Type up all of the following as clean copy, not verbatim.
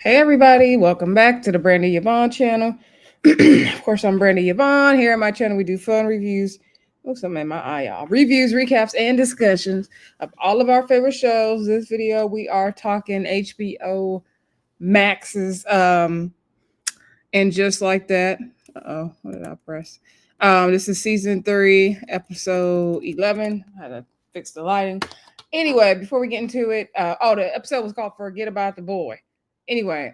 Hey everybody, welcome back to the Brandy Yvonne channel. Of course, I'm Brandy Yvonne. Here on my channel, we do fun reviews. Oh, something in my eye, y'all. Reviews, recaps, and discussions of all of our favorite shows. This video, we are talking HBO Max's and just like that. Oh, what did I press? This is season 3, episode 11. I had to fix the lighting. Anyway, before we get into it, the episode was called "Forget About the Boy." Anyway,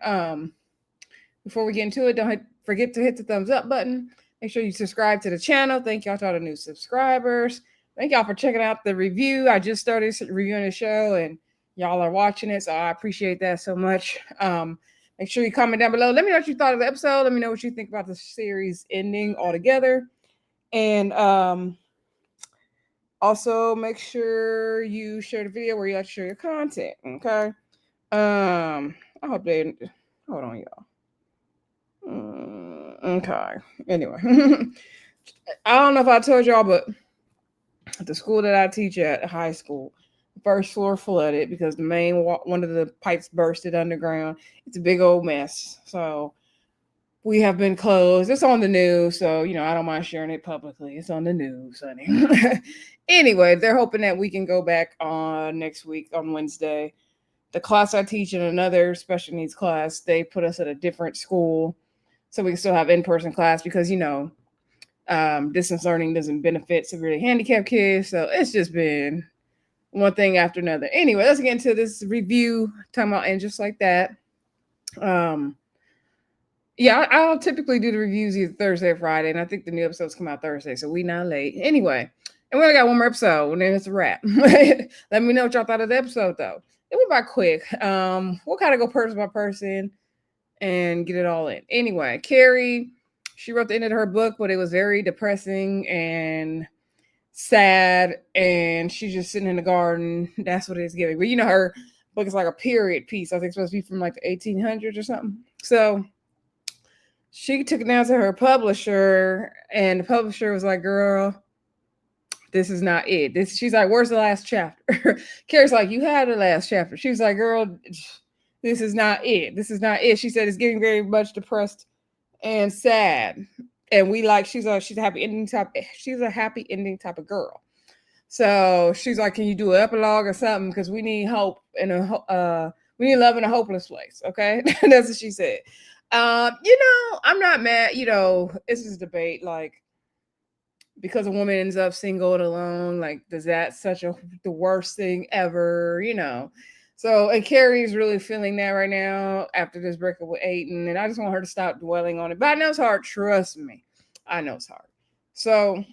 before we get into it, don't forget to hit the thumbs up button. Make sure you subscribe to the channel. Thank y'all to all the new subscribers. Thank y'all for checking out the review. I just started reviewing the show and y'all are watching it, so I appreciate that so much. Make sure you comment down below. Let me know what you thought of the episode. Let me know what you think about the series ending altogether. And also make sure you share the video where you like to share your content. Okay. I hope they hold on, y'all. Okay. Anyway, I don't know if I told y'all, but the school that I teach at, high school, first floor flooded because the main one of the pipes bursted underground. It's a big old mess. So we have been closed. It's on the news, so I don't mind sharing it publicly. It's on the news, honey. Anyway, they're hoping that we can go back on next week on Wednesday. The class I teach in another special needs class, they put us at a different school so we can still have in-person class because distance learning doesn't benefit severely handicapped kids. So it's just been one thing after another. Anyway, let's get into this review. Talking about and just like that. Um, yeah, I'll typically do the reviews either Thursday or Friday, and I think the new episodes come out Thursday, so we not late. Anyway, and we only got one more episode, and then it's a wrap. Let me know what y'all thought of the episode, though. It went by quick. We'll kind of go person by person and get it all in. Anyway, Carrie, she wrote the end of her book, but it was very depressing and sad, and she's just sitting in the garden. That's what it's giving. But her book is like a period piece. I think it's supposed to be from like the 1800s or something. So she took it down to her publisher, and the publisher was like, "Girl, this is not it." She's like, "Where's the last chapter?" Carrie's like, "You had the last chapter." She was like, "Girl, this is not it. This is not it." She said it's getting very much depressed and sad. And she's a happy ending type. She's a happy ending type of girl. So she's like, "Can you do an epilogue or something? Because we need hope we need love in a hopeless place." Okay, that's what she said. I'm not mad. It's this debate like because a woman ends up single and alone, like does that such the worst thing ever? So and Carrie's really feeling that right now after this breakup with Aiden, and I just want her to stop dwelling on it. But I know it's hard. Trust me, I know it's hard. So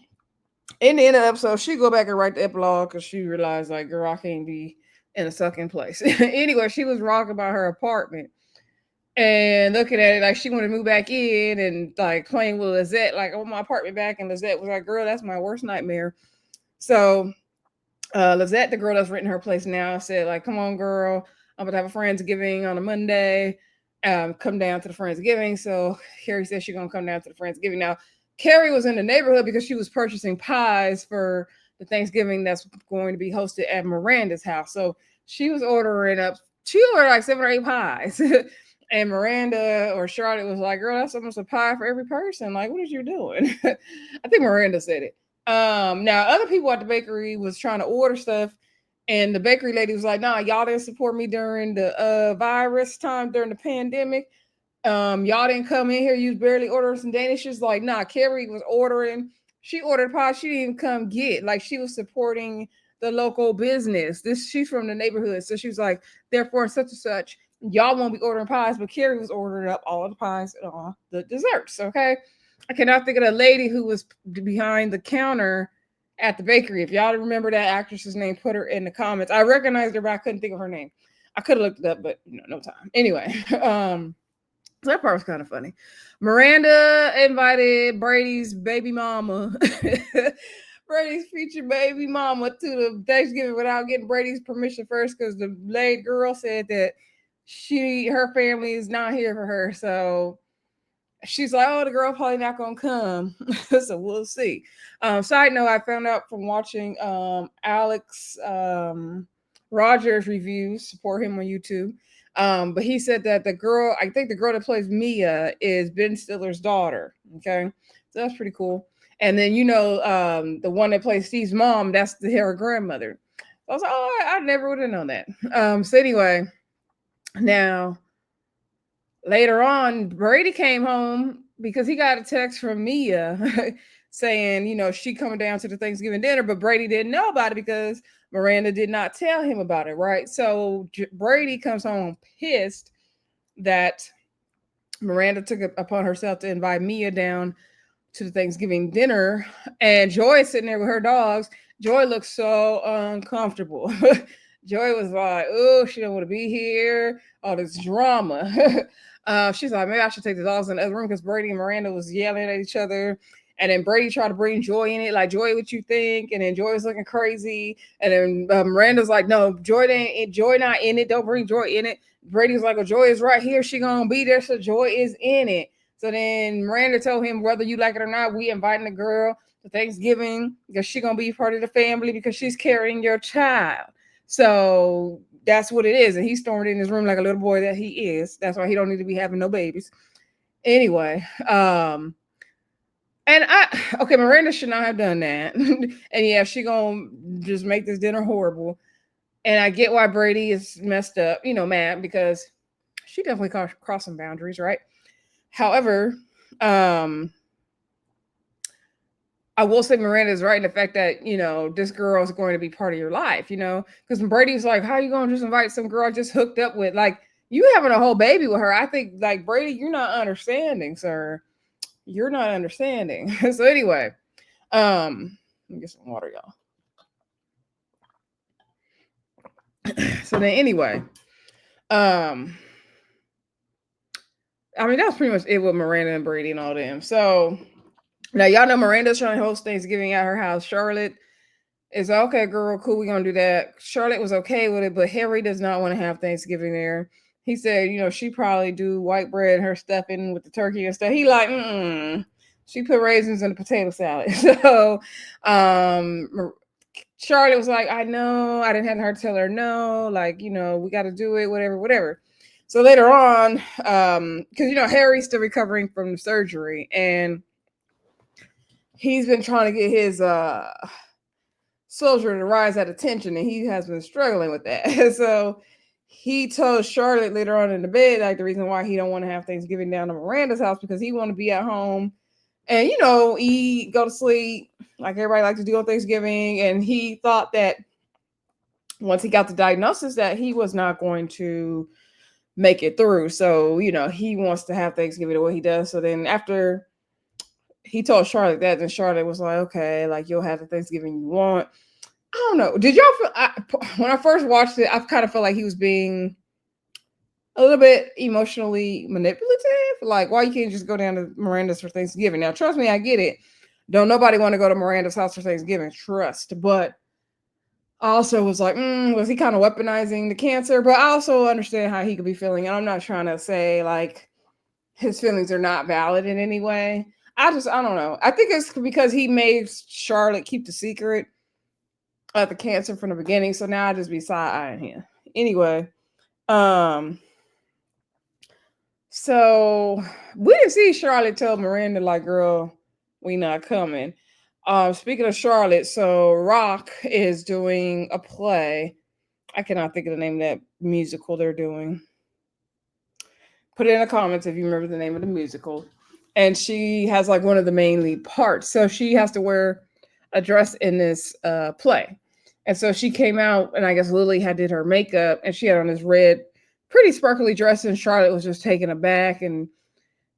in the end of the episode, she go back and write the epilogue because she realized like, girl, I can't be in a sucking place. Anyway, she was wrong about her apartment and looking at it like she wanted to move back in and like playing with Lizette, like, "Oh, my apartment back." And Lizette was like, "Girl, that's my worst nightmare." So Lizette, the girl that's renting her place now, said like, "Come on, girl, I'm gonna have a Friendsgiving on a Monday. Come down to the Friendsgiving." So Carrie said she's gonna come down to the Friendsgiving. Now, Carrie was in the neighborhood because she was purchasing pies for the Thanksgiving that's going to be hosted at Miranda's house. So she was ordering up. She ordered like 7 or 8 pies. And Miranda or Charlotte was like, "Girl, that's almost a pie for every person. Like, what is you doing?" I think Miranda said it. Now other people at the bakery was trying to order stuff, and the bakery lady was like, "Nah, y'all didn't support me during the virus time during the pandemic. Y'all didn't come in here. You barely ordering some Danishes." Like, nah, Carrie was ordering. She ordered pie. She didn't even come get. Like, she was supporting the local business. She's from the neighborhood, so she was like, "Therefore, such and such, y'all won't be ordering pies." But Carrie was ordering up all of the pies and all the desserts. Okay, I cannot think of the lady who was behind the counter at the bakery. If y'all remember that actress's name, put her in the comments. I recognized her, but I couldn't think of her name. I could have looked it up, but no time. Anyway, so that part was kind of funny. Miranda invited Brady's baby mama, Brady's future baby mama, to the Thanksgiving without getting Brady's permission first, because the late girl said that her family is not here for her. So she's like, "Oh, the girl probably not gonna come." So we'll see. Side note, I found out from watching Alex Rogers reviews, support him on YouTube. But he said that the girl, I think the girl that plays Mia is Ben Stiller's daughter. Okay, so that's pretty cool. And then the one that plays Steve's mom, that's her grandmother. I was like, oh, I never would have known that. So anyway, now later on, Brady came home because he got a text from Mia saying, she coming down to the Thanksgiving dinner, but Brady didn't know about it because Miranda did not tell him about it, right? So Brady comes home pissed that Miranda took it upon herself to invite Mia down to the Thanksgiving dinner, and Joy is sitting there with her dogs. Joy looks so uncomfortable. Joy was like, "Oh, she don't want to be here. All this drama." She's like, "Maybe I should take the dogs in the other room," because Brady and Miranda was yelling at each other. And then Brady tried to bring Joy in it, like, "Joy, what you think?" And then Joy was looking crazy. And then Miranda's like, "No, Joy not in it. Don't bring Joy in it." Brady's like, "Well, Joy is right here. She gonna be there, so Joy is in it." So then Miranda told him, whether you like it or not, we inviting the girl to Thanksgiving because she gonna be part of the family because she's carrying your child. So that's what it is. And he stormed in his room like a little boy that he is. That's why he don't need to be having no babies. Anyway, Miranda should not have done that. And yeah, she gonna just make this dinner horrible. And I get why Brady is messed up, mad, because she definitely crossed some boundaries, right? However, I will say Miranda is right in the fact that, this girl is going to be part of your life, because Brady's like, how are you going to just invite some girl I just hooked up with? Like, you having a whole baby with her. I think, like, Brady, you're not understanding, sir. You're not understanding. So anyway, let me get some water, y'all. So then anyway, I mean, that's pretty much it with Miranda and Brady and all them. So now y'all know Miranda's trying to host Thanksgiving at her house. Charlotte is okay, girl, cool, we're gonna do that. Charlotte was okay with it, but Harry does not want to have Thanksgiving there. He said, she probably do white bread, her stuffing with the turkey and stuff. He like, she put raisins in the potato salad. So Charlotte was like, I know, I didn't have her tell her no, like, we got to do it, whatever. So later on, because Harry's still recovering from surgery, and he's been trying to get his soldier to rise at attention, and he has been struggling with that. So he told Charlotte later on in the bed, like, the reason why he don't want to have Thanksgiving down to Miranda's house because he want to be at home and eat, go to sleep like everybody likes to do on Thanksgiving. And he thought that once he got the diagnosis that he was not going to make it through. So he wants to have Thanksgiving the way he does. So then after he told Charlotte that, then Charlotte was like, okay, like, you'll have the Thanksgiving you want. I don't know. Did y'all feel, when I first watched it, I kind of felt like he was being a little bit emotionally manipulative. Like, why you can't just go down to Miranda's for Thanksgiving? Now, trust me, I get it. Don't nobody want to go to Miranda's house for Thanksgiving. Trust. But I also was like, was he kind of weaponizing the cancer? But I also understand how he could be feeling. And I'm not trying to say, like, his feelings are not valid in any way. I don't know. I think it's because he made Charlotte keep the secret of the cancer from the beginning. So now I just be side-eyeing him. Anyway, so we didn't see Charlotte tell Miranda, like, girl, we not coming. Speaking of Charlotte, so Rock is doing a play. I cannot think of the name of that musical they're doing. Put it in the comments if you remember the name of the musical. And she has like one of the main lead parts. So she has to wear a dress in this play. And so she came out, and I guess Lily had did her makeup, and she had on this red, pretty sparkly dress, and Charlotte was just taken aback, and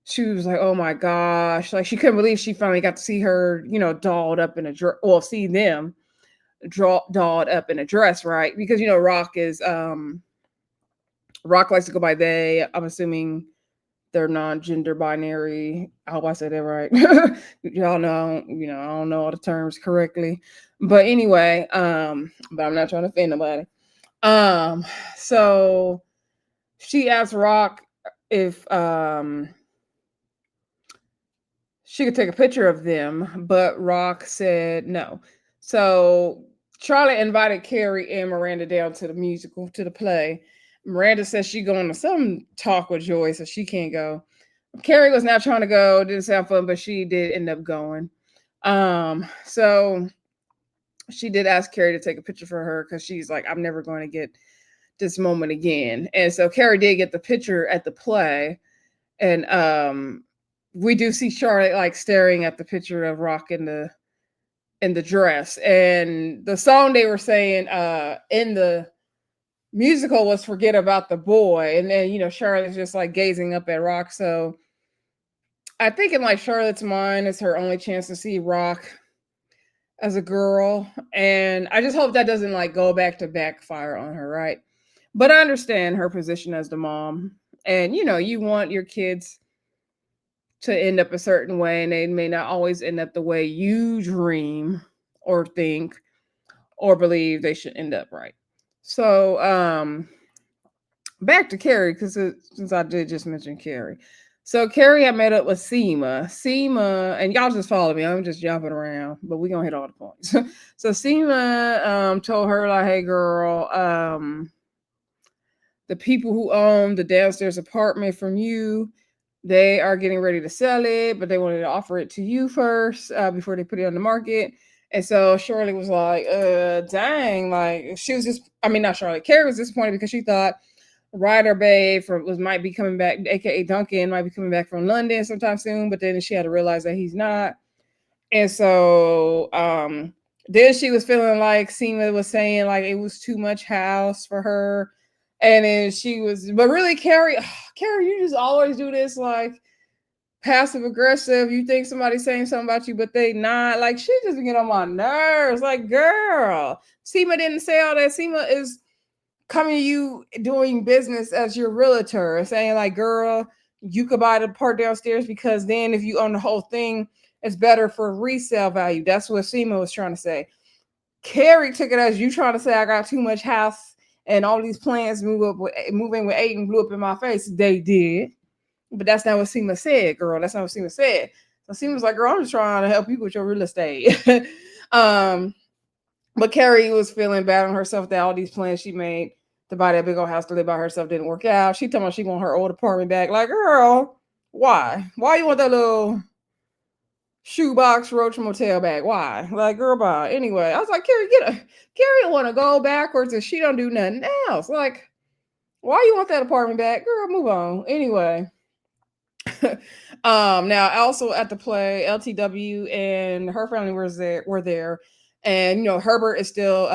she was like, oh my gosh. Like, she couldn't believe she finally got to see her, dolled up in a dress. Well, see them dolled up in a dress, right? Because, Rock likes to go by they. I'm assuming they're non-gender binary. I hope I said that right. Y'all know, I don't know all the terms correctly. But anyway, but I'm not trying to offend nobody. So she asked Rock if she could take a picture of them, but Rock said no. So Charlotte invited Carrie and Miranda down to the musical, to the play. Miranda says she going to some talk with Joy, so she can't go. Carrie was not trying to go. Didn't sound fun, but she did end up going. So she did ask Carrie to take a picture for her because she's like, I'm never going to get this moment again. And so Carrie did get the picture at the play, and we do see Charlotte like staring at the picture of Rock in the dress, and the song they were saying in the musical was "Forget About the Boy," and then Charlotte's just like gazing up at Rock. So I think in like Charlotte's mind, it's her only chance to see Rock as a girl, and I just hope that doesn't like go back to backfire on her, right? But I understand her position as the mom, and you want your kids to end up a certain way, and they may not always end up the way you dream or think or believe they should end up, right? So back to Carrie, because since I did just mention Carrie. So Carrie had met up with Seema, and y'all just follow me. I'm just jumping around, but we're gonna hit all the points. So Seema told her, like, hey girl, the people who own the downstairs apartment from you, they are getting ready to sell it, but they wanted to offer it to you first before they put it on the market. And so Shirley was like, dang, like she was just, I mean, not Shirley, Carrie was disappointed because she thought Ryder Bay might be coming back, aka Duncan, might be coming back from London sometime soon, but then she had to realize that he's not. And so then she was feeling like Seema was saying like it was too much house for her. And then she was, but really, Carrie, you just always do this like passive aggressive. You think somebody's saying something about you, but they not. Like she just get on my nerves. Like, girl, Seema didn't say all that. Seema is coming to you doing business as your realtor, saying like, girl, you could buy the part downstairs because then if you own the whole thing, it's better for resale value. That's what Seema was trying to say. Carrie took it as you trying to say I got too much house and all these plans moving with Aiden blew up in my face. They did. But that's not what Seema said, girl. That's not what Seema said. So Seema's like, girl, I'm just trying to help you with your real estate. But Carrie was feeling bad on herself that all these plans she made to buy that big old house to live by herself didn't work out. She told me she want her old apartment back. Like, girl, why? Why you want that little shoebox roach motel back? Why? Like, girl, bye. Anyway, I was like, Carrie, Carrie want to go backwards and she don't do nothing else. Like, why you want that apartment back? Girl, move on. Anyway. Now also at the play, LTW and her family were there. And Herbert is still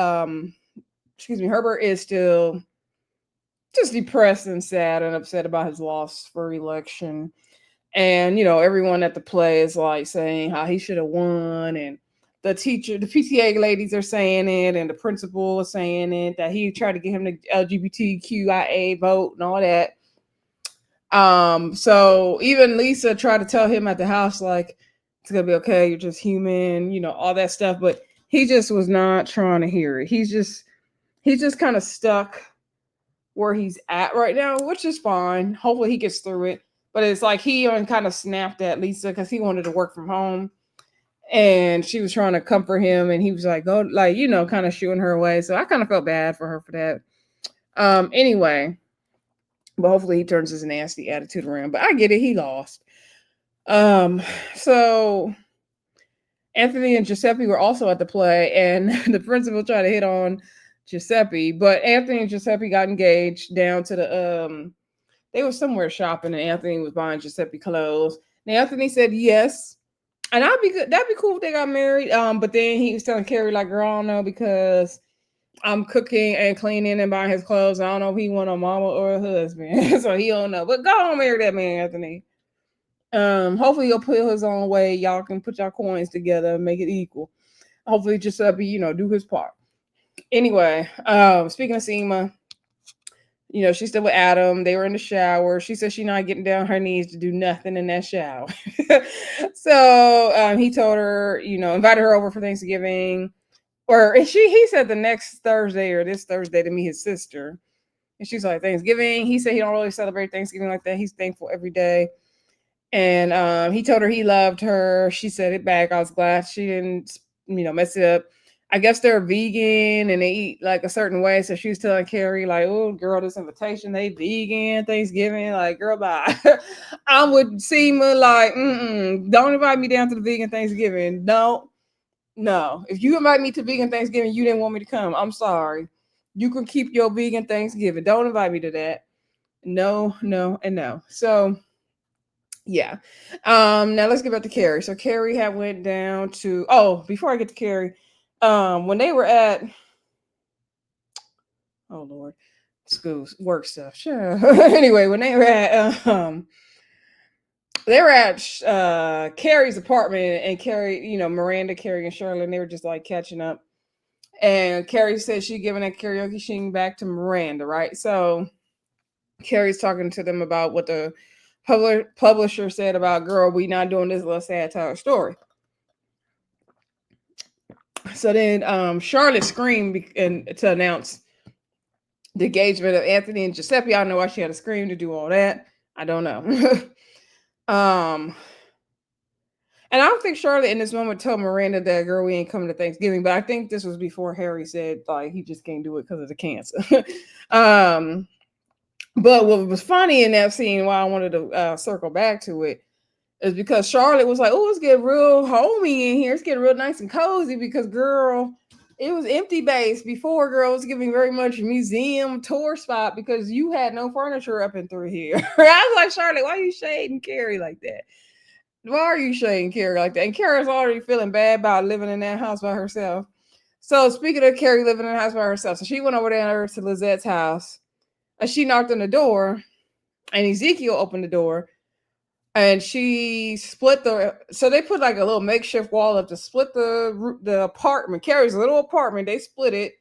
Herbert is still just depressed and sad and upset about his loss for election. And everyone at the play is like saying how he should have won, and the PTA ladies are saying it, and the principal is saying it, that he tried to get him the LGBTQIA vote and all that. So even Lisa tried to tell him at the house, like, it's gonna be okay, you're just human, all that stuff, but he just was not trying to hear it. He's just kind of stuck where he's at right now, which is fine. Hopefully he gets through it. But it's like he kind of snapped at Lisa because he wanted to work from home. And she was trying to comfort him, and he was like, go, like, kind of shooing her away. So I kind of felt bad for her for that. Anyway, but hopefully he turns his nasty attitude around. But I get it, he lost. So Anthony and Giuseppe were also at the play, and the principal tried to hit on Giuseppe, but Anthony and Giuseppe got engaged down to the they were somewhere shopping, and Anthony was buying Giuseppe clothes. And Anthony said yes, and that'd be good. That'd be cool if they got married. But then he was telling Carrie like, "Girl, I don't know because I'm cooking and cleaning and buying his clothes. I don't know if he want a mama or a husband, so he don't know. But go on, marry that man, Anthony. Hopefully he'll put his own way. Y'all can put your coins together and make it equal. Hopefully Giuseppe, do his part. Anyway, speaking of Seema, she's still with Adam. They were in the shower. She said she's not getting down on her knees to do nothing in that shower. So he told her, invited her over for Thanksgiving. Or he said the next Thursday or this Thursday to meet his sister. And she's like, Thanksgiving. He said he don't really celebrate Thanksgiving like that. He's thankful every day. And he told her he loved her. She said it back. I was glad she didn't, mess it up. I guess they're vegan and they eat like a certain way. So she was telling Carrie, like, oh, girl, this invitation, they vegan, Thanksgiving. Like, girl, bye. I would seem like, don't invite me down to the vegan Thanksgiving. No. If you invite me to vegan Thanksgiving, you didn't want me to come. I'm sorry. You can keep your vegan Thanksgiving. Don't invite me to that. No, and no. So, yeah. Now let's get back to Carrie. So Carrie had went down to, before I get to Carrie, when they were at, oh Lord, schools, work stuff. Sure. Anyway, when they were at Carrie's apartment, and Carrie, Miranda, Carrie, and Charlotte, and they were just like catching up. And Carrie said she giving that karaoke machine back to Miranda, right? So Carrie's talking to them about what the publisher said about, girl, we not doing this little satire story. So then Charlotte screamed to announce the engagement of Anthony and Giuseppe. I don't know why she had to scream to do all that. I don't know. And I don't think Charlotte in this moment told Miranda that, girl, we ain't coming to Thanksgiving, but I think this was before Harry said like he just can't do it because of the cancer. But what was funny in that scene, why I wanted to circle back to it, is because Charlotte was like, oh, it's getting real homey in here. It's getting real nice and cozy because, girl, it was empty base before, girl. It was giving very much museum tour spot because you had no furniture up and through here. I was like, Charlotte, why are you shading Carrie like that? Why are you shading Carrie like that? And Carrie's already feeling bad about living in that house by herself. So speaking of Carrie living in the house by herself, so she went over there to Lizette's house and she knocked on the door and Ezekiel opened the door and she split so they put like a little makeshift wall up to split the apartment, Carrie's little apartment. They split it.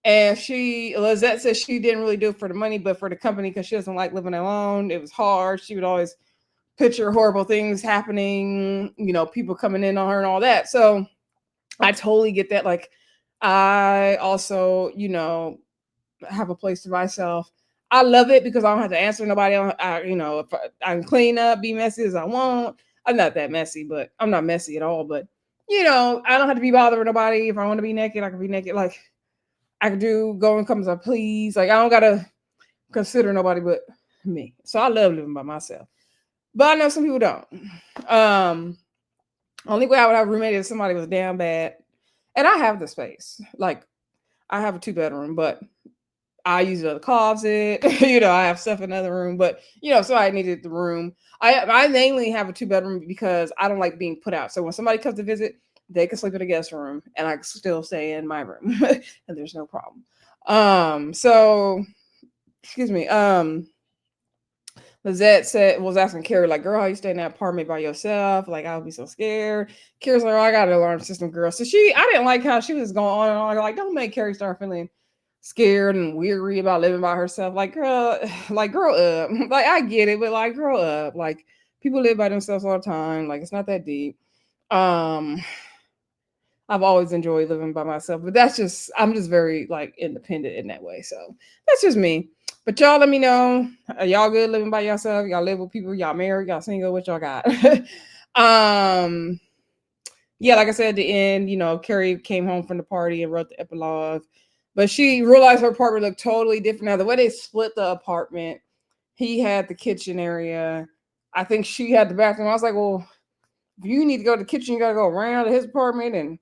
And Lizette said she didn't really do it for the money, but for the company because she doesn't like living alone. It was hard. She would always picture horrible things happening, people coming in on her and all that. So I totally get that. Like, I also, have a place to myself. I love it because I don't have to answer nobody. If I can clean up, be messy as I want. I'm not that messy, but I'm not messy at all. But I don't have to be bothered with nobody. If I want to be naked, I can be naked. Like, I can go and come as I please. Like, I don't gotta consider nobody but me. So I love living by myself. But I know some people don't. Only way I would have a roommate if somebody was down bad. And I have the space. Like, I have a 2-bedroom, but I use it as a closet. I have stuff in another room. But, so I needed the room. I mainly have a 2-bedroom because I don't like being put out. So when somebody comes to visit, they can sleep in a guest room and I can still stay in my room. And there's no problem. So, excuse me. Lizette was asking Carrie, like, girl, how you stay in that apartment by yourself? Like, I would be so scared. Carrie's like, oh, I got an alarm system, girl. So I didn't like how she was going on and on. Like, don't make Carrie start feeling scared and weary about living by herself. Like, girl, like, grow up. Like, I get it, but like, grow up. Like, people live by themselves all the time. Like, it's not that deep. I've always enjoyed living by myself, but I'm just very like independent in that way. So that's just me. But y'all let me know. Are y'all good living by yourself? Y'all live with people? Y'all married? Y'all single? What y'all got? Yeah, like I said, at the end, Carrie came home from the party and wrote the epilogue. But she realized her apartment looked totally different. Now, the way they split the apartment, he had the kitchen area. I think she had the bathroom. I was like, well, if you need to go to the kitchen, you got to go around to his apartment. And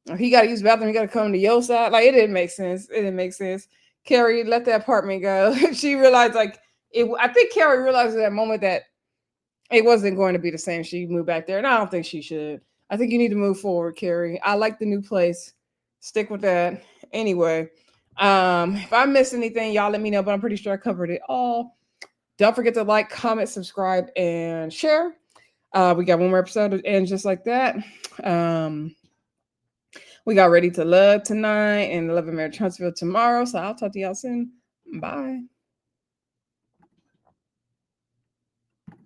if he got to use the bathroom, he got to come to your side. Like, it didn't make sense. Carrie let the apartment go. She realized, like, I think Carrie realized at that moment that it wasn't going to be the same. She moved back there. And I don't think she should. I think you need to move forward, Carrie. I like the new place. Stick with that. Anyway, if I missed anything, y'all let me know, but I'm pretty sure I covered it all. Don't forget to like, comment, subscribe, and share. We got one more episode and just like that. We got Ready to Love tonight and Love and Marriage Huntsville tomorrow. So I'll talk to y'all soon. Bye.